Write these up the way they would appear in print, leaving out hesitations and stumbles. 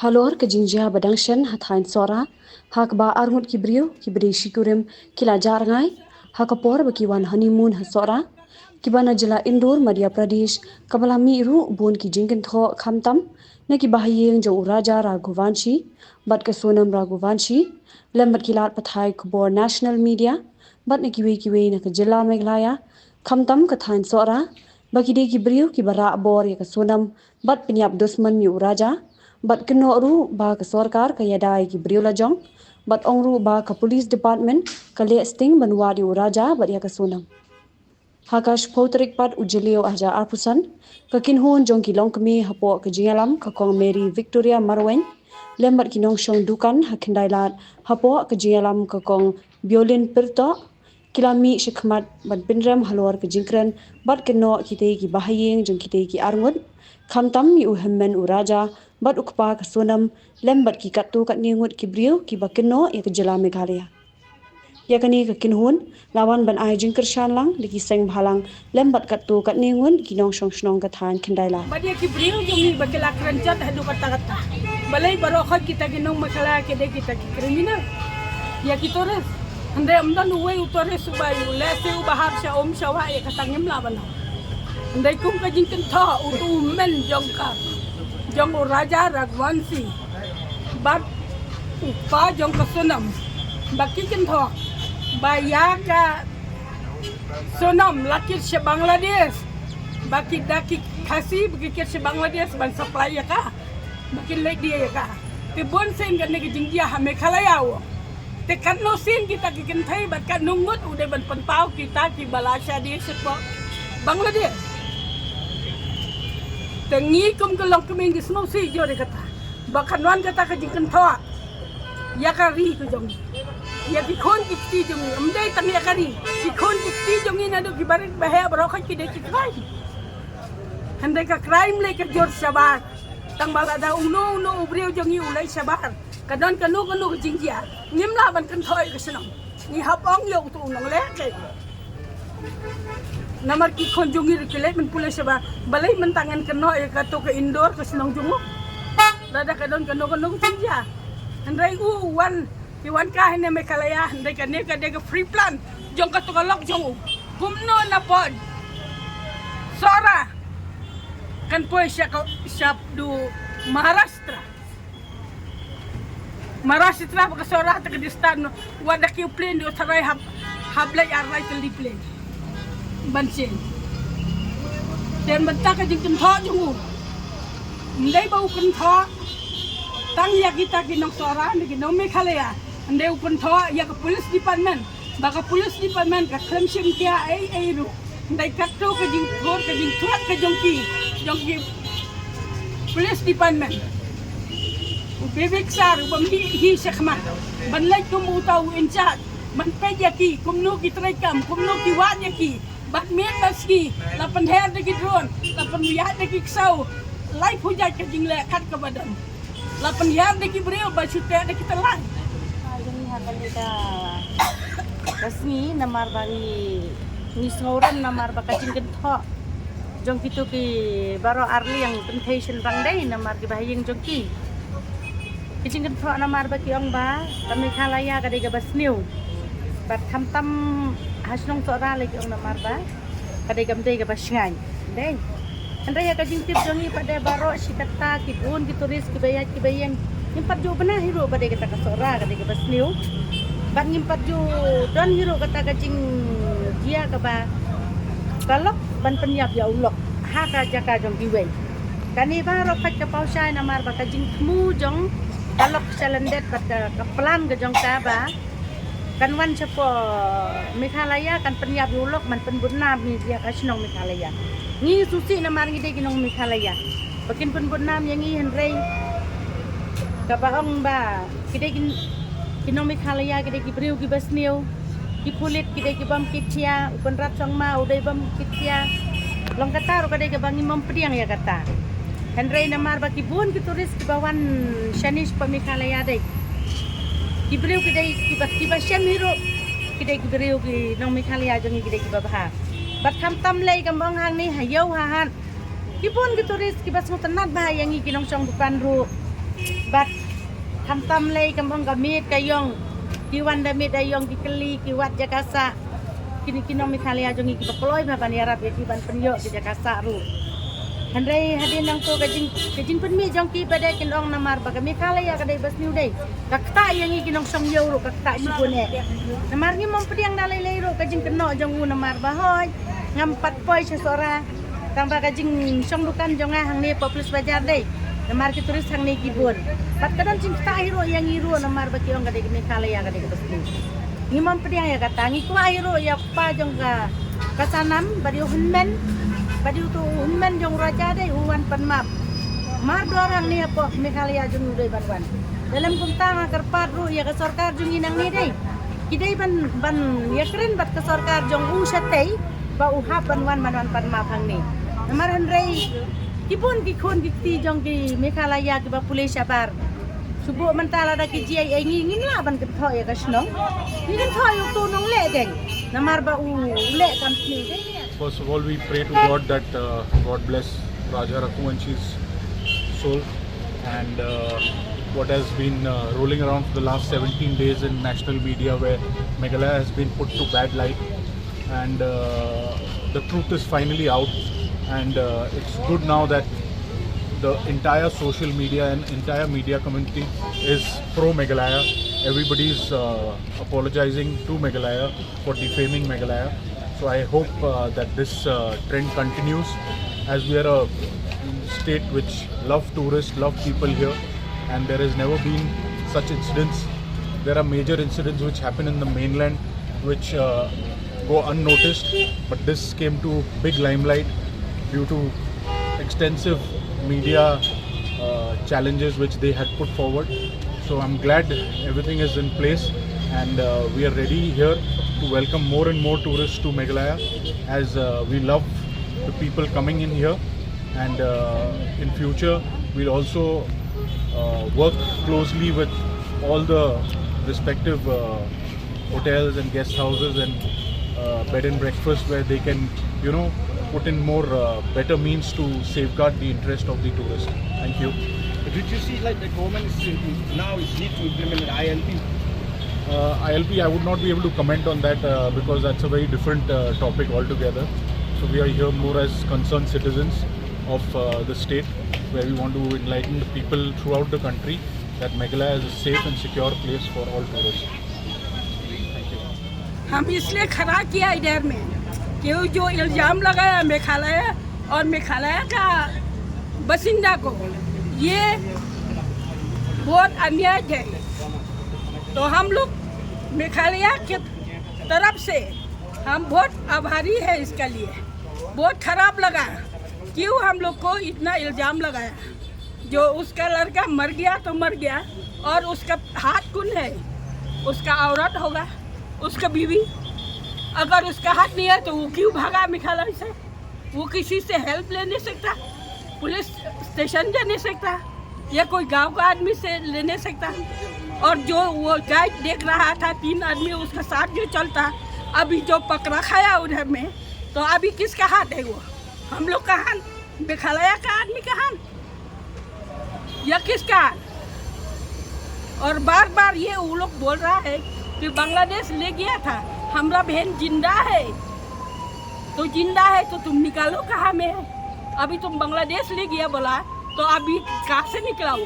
Halor ke jinjia badangshan hathain sora hak ba arngut kibriu kibri shikurim kila jarngai hakapor bakiwan honeymoon hasora kibana jila Indore Madhya Pradesh kabalami ru bun ki jingkin tho khamtam na ki bahayeng jo uraja Raghuvanshi bat ke sonam Raghuvanshi lembat kilat pathai kubor national media bat na kiwe na ke jila Meghalaya khamtam kathain sora bakide kibriu kibara bor ya ke sonam bat penyap dusman mi uraja bat keno ru ba ke sarkar ka yadai ki briula jong bat ongru ba ka police department ka le sting banwa di uraja bat ya ka sunam hakash potrik pat ujilio aja apusan ka kinhon jong ki long kami hapo ka jingalam ka kong Mary Victoria Marwen lembat kinong shong dukan hakindailat hapo ka jingalam ka kong violin pirto kilami shikmat bat pinram halor ka jingkran bat keno kite ki bahayeng jong kite ki arngut khamtam mi uhemmen uraja bat ukpa ka sonam lembat ki katu kat ningut ki brio ki bakeno ya ke jela Meghalaya ya kani ka kinhun lawan ban ai jingkar shanlang liki seng bhalang lembat katu kat ningun ki nong shong shnong ka than kindaila badia ki brio yung bakila kranjat hadu kata balai baro khot kita ginong makala ke de kita ki kriminal ya ki tores ande amdan uwe utore subai lese u bahar sha om shawa ya katangim laban ande kum ka jingkan tha utu men jongka jong Raja Raghuvanshi bat upa jong kasunam baki kinto baya ka sunam lakit se Bangladesh baki daki kasi baki se Bangladesh ban supply ya ka baki lek dia ya ka te bon sen kan ne jingdia ha Meghalaya wo te kan no sin kita ki kintai bat kan nungut udah ban pentau kita ki balasha dia se Bangladesh tengi kum kelong keming gisno si jore kata bakanwan kata ka jingkan thawa ya kari ku jong ya ki khon ki jong amdai tam ya kari ki khon ki jong ina do ki barit bahaya bro ka ki de ki thai hande ka crime le ka jor sabar tang bala da uno ubriu jong yu lai sabar kadon kanu jingjia nimla ban kan thoi ka senam ni hapong yo tu nong le ke namar ki konjungi rikile men pula seba balai mentangan keno ya kato ke Indore ke senong jungu lada kadon kano jinja andai wan ki wan ka hene Meghalaya andai kane ka de free plan jong ka to lok jong kumno na pod sora kan poy siap du Maharashtra ka sora ta kadistan wada ki plane do tarai hablai arrai til di plane bansin dan bentak ka jingkin tho jungu ndai bau kan tho tang ya kita kinong sora ni kinong Meghalaya ndai ukun tho ya ka police department baka police department ka klemsim kia ai ru ndai katto ka jing gor ka jing tuat ka jongki police department bebek sar bam hi sekhma ban lai kum utau inchat ban pe yaki kumno ki traikam kumno ki wat yaki bat met baski lapan her de ki drone lapan yat de ki ksau lai puja ke jingle khat ka badan lapan yat de ki breu ba chute de ki telan ajani hakalita resmi namar bagi ni sauran namar bakacin gentho jong kitu ki baro arli yang temptation bangdai namar ki bahayeng jongki kicing gentho namar baki ong ba ka Meghalaya ka de ga basniu bat khamtam hasnong sora lagi ong namar ba kadai gamdai ga basngai dei andai ka jingtip jongi pada baro sikata kibun kituris kibayang nimpat jo bena hero pada kata ka sora kadai ga basniu bat nimpat jo don hero kata ka jing dia ka ba kalok ban penyap ya ulok ha ka jaka jong giwe kani baro khat ka pausai namar ba ka jing mu jong kalok salandet bat ka plan ga jong ka ba kan wan cepo Meghalaya kan penyap ulok man penbunam ni dia kasnong Meghalaya ni susi namar ngide ginong Meghalaya bakin penbunam yang ngi henrei ka baong ba kide ginong Meghalaya kide gibriu gi basniu ki pulit kide gi bam kitia upan rat song ma udai bam kitia long kata ro kide gi bangi mempriang ya kata henrei namar ba kibun ki turis ki bawan shanis pa Meghalaya dei kibriu kidai kiba shem hero kidai kibriu ki nong Meghalaya jongi kidai kiba bah bat tham tam lei kam bang hang ni hayau ha han Kipun ki turis ki bas ngutanat bah yang iki nong song dukan ru bat hantam lay kampung gamit kayong kiwan damit ayong ki keli ki wat jakasa kini kinong mithalia jong iki bakloy ba banirap ki ban penyo ki jakasa ru handai hadin nang to kajing penmi jong ki pada kinong namar baga mikhalaya kadai bas niu dai kakta yang iki nong song yo ru kakta sipune namar ni mom pediang dalai lay ru kajing keno jong u namar bahoy ngampat poi sesora tambah kajing song dukan jong hang ni populus bajar dai namar ki turis hang ni kibun pat kadang jing ta hiro yang iru namar ba kiong kadai mikhalaya kadai bas niu ni mom pediang ya kata ngi ko hiro ya pa jong ka kasanam bari hunmen badi tu unmen jong raja dai uwan panmap mar dorang ni apa mikhalaya jong dai banwan dalam kuntang kerpat ru ya ke sarkar jong inang ni dai kidai ban ya keren bat ke sarkar jong usatei ba uhap banwan panmap hang ni namar handrei kipun ki khon ki ti jong ki mikhalaya ki ba pulis abar subuh mentala da ki ji ai ngin la ban ke tho ya ka snong ni kan tho yu tu nong le deng namar ba u le kam ni dai. First of all, we pray to God that God bless Raja Raghuvansh's soul and what has been rolling around for the last 17 days in national media where Meghalaya has been put to bad light and the truth is finally out and it's good now that the entire social media and entire media community is pro Meghalaya. Everybody is apologizing to Meghalaya for defaming Meghalaya. So I hope that this trend continues as we are a state which love tourists, love people here and there has never been such incidents. There are major incidents which happen in the mainland which go unnoticed but this came to big limelight due to extensive media challenges which they had put forward. So I'm glad everything is in place and we are ready here to welcome more and more tourists to Meghalaya as we love the people coming in here and in future we'll also work closely with all the respective hotels and guest houses and bed and breakfast where they can put in more better means to safeguard the interest of the tourist. Thank you. Did you see like the government now is need to implement ILP? ILP, I would not be able to comment on that because that's a very different topic altogether. So we are here more as concerned citizens of the state where we want to enlighten the people throughout the country that Meghalaya is a safe and secure place for all tourists. Thank you. हम इसलिए खड़ा किया इधर में कि जो इल्ज़ाम लगाया मेघालय और मेघालय का बसिंदा को ये बहुत अन्याय है तो हम लोग मेघालय के तरफ से हम बहुत आभारी है इसके लिए। बहुत खराब लगा क्यों हम लोग को इतना इल्ज़ाम लगाया जो उसका लड़का मर गया तो मर गया और उसका हाथ कौन है उसका औरत होगा उसका बीवी अगर उसका हाथ नहीं है तो वो क्यों भागा मेघालय से वो किसी से हेल्प ले नहीं सकता पुलिस स्टेशन जा नहीं सकता या कोई गांव का आदमी से ले नहीं सकता और जो वो गाइड देख रहा था 3 आदमी उसका साथ जो चलता अभी जो पकड़ा खाया उधर में तो अभी किसका हाथ है वो हम लोग का हाथ मेघालय का आदमी का हाथ या किसका हाथ और बार बार ये वो लोग बोल रहा है कि बांग्लादेश ले गया था हमारा बहन जिंदा है तो तुम निकालो कहाँ में है अभी तुम बांग्लादेश ले गया बोला तो अभी कहाँ से निकला वो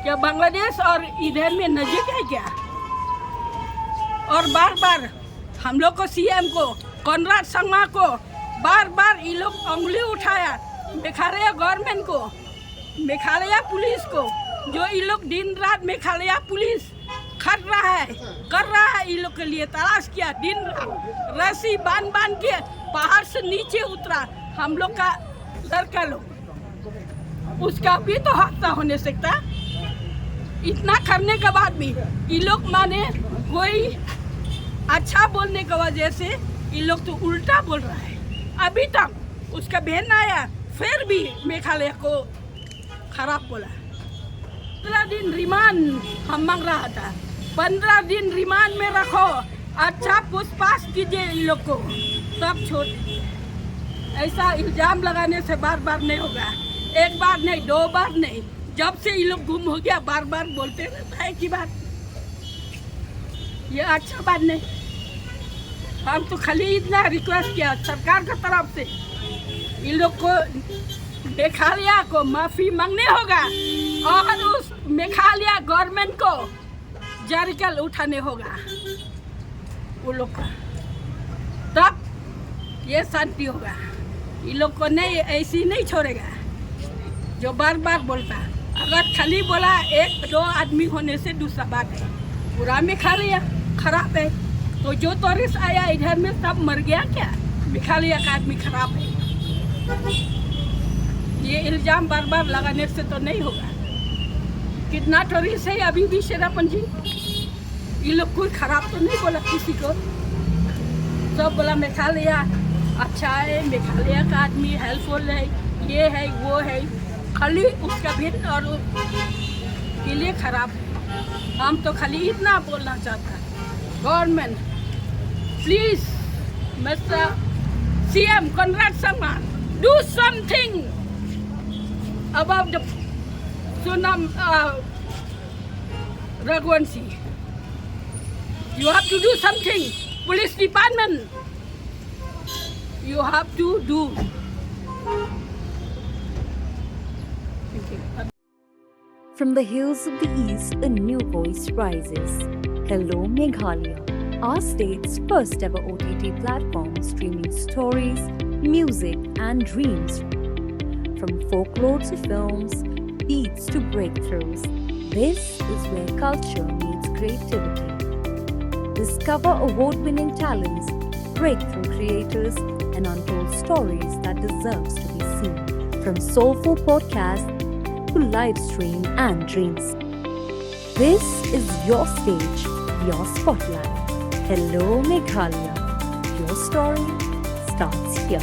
क्या बांग्लादेश और इधर में नजदीक है क्या और बार बार हम लोग को सीएम को कॉनराड संगमा को बार बार ये लोग उंगली उठाया मेघालय गवर्नमेंट को मेघालय पुलिस को जो ये लोग दिन रात मेघालय पुलिस कर रहा है ये लोग के लिए तलाश किया दिन रात रस्सी बांध के पहाड़ से नीचे उतरा हम लोग का लड़का लोग उसका भी तो हक ना होने सकता इतना करने के बाद भी ये लोग माने कोई अच्छा बोलने की वजह से ये लोग तो उल्टा बोल रहा है अभी तक उसका बहन आया फिर भी मेघालय को खराब बोला 15 दिन रिमांड हम मांग रहा था 15 दिन रिमांड में रखो अच्छा पूछताछ कीजिए इन लोग को तब छोड़ ऐसा इल्जाम लगाने से बार बार नहीं होगा। एक बार नहीं, 2 बार नहीं, जब से ये लोग गुम हो गया बार बार बोलते रहता है कि बात, ये अच्छा बात नहीं। हम तो खाली इतना रिक्वेस्ट किया सरकार की तरफ से, इन लोग को मेघालय को माफी मांगने होगा और उस मेघालय गवर्नमेंट को जरिकल उठाने होगा वो लोग का, तब ये शांति होगा। इन लोग को नहीं, ऐसी नहीं छोड़ेगा जो बार बार बोलता। अगर खाली बोला 1-2 आदमी होने से दूसरा बात है, पूरा मेघालय खराब है। तो जो टूरिस्ट आया इधर में सब मर गया क्या? मेघालय का आदमी खराब है, ये इल्जाम बार बार लगाने से तो नहीं होगा। कितना टूरिस्ट है अभी भी शेरापंजी, ये लोग कोई खराब तो नहीं बोला किसी को, सब बोला मेघालय अच्छा है, मेघालय का आदमी हेल्पफुल है, ये है वो है, खाली उसका भिन्न और के लिए खराब है। हम तो खाली इतना बोलना चाहता, government please mister CM Conrad Sangma, do something about the tsunami Raghuvanshi. You have to do something. Police department, you have to do. Thank you. From the hills of the east, a new voice rises. Hello Meghalaya, our state's first ever OTT platform streaming stories, music, and dreams. From folklore to films, beats to breakthroughs, this is where culture meets creativity. Discover award-winning talents, breakthrough creators, and untold stories that deserves to be seen. From soulful podcasts to live stream and dreams. This is your stage, your spotlight. Hello Meghalaya. Your story starts here.